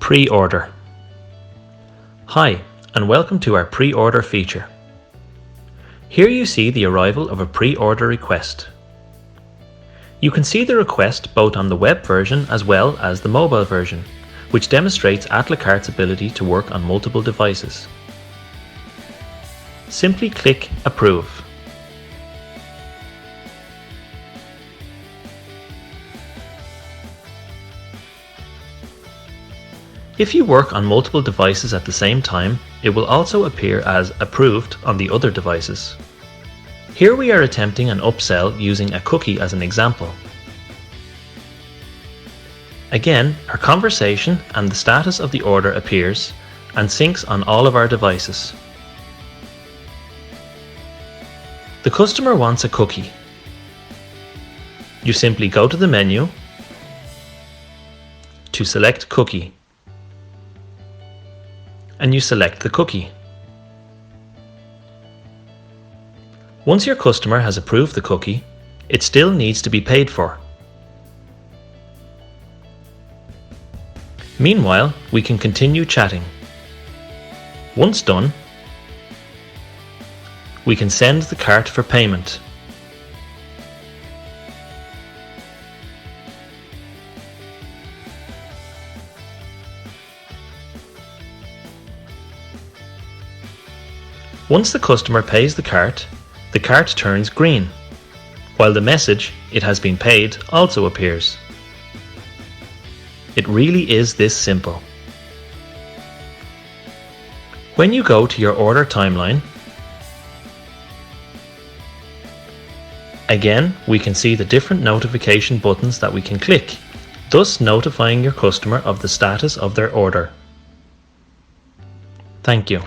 Pre-order. Hi, and welcome to our pre-order feature. Here you see the arrival of a pre-order request. You can see the request both on the web version as well as the mobile version, which demonstrates Atlacarte's ability to work on multiple devices. Simply click Approve. If you work on multiple devices at the same time, it will also appear as approved on the other devices. Here we are attempting an upsell using a cookie as an example. Again, our conversation and the status of the order appears and syncs on all of our devices. The customer wants a cookie. You simply go to the menu to select Cookie, and you select the cookie. Once your customer has approved the cookie, it still needs to be paid for. Meanwhile, we can continue chatting. Once done, we can send the cart for payment. Once the customer pays the cart turns green, while the message "It has been paid" also appears. It really is this simple. When you go to your order timeline, again we can see the different notification buttons that we can click, thus notifying your customer of the status of their order. Thank you.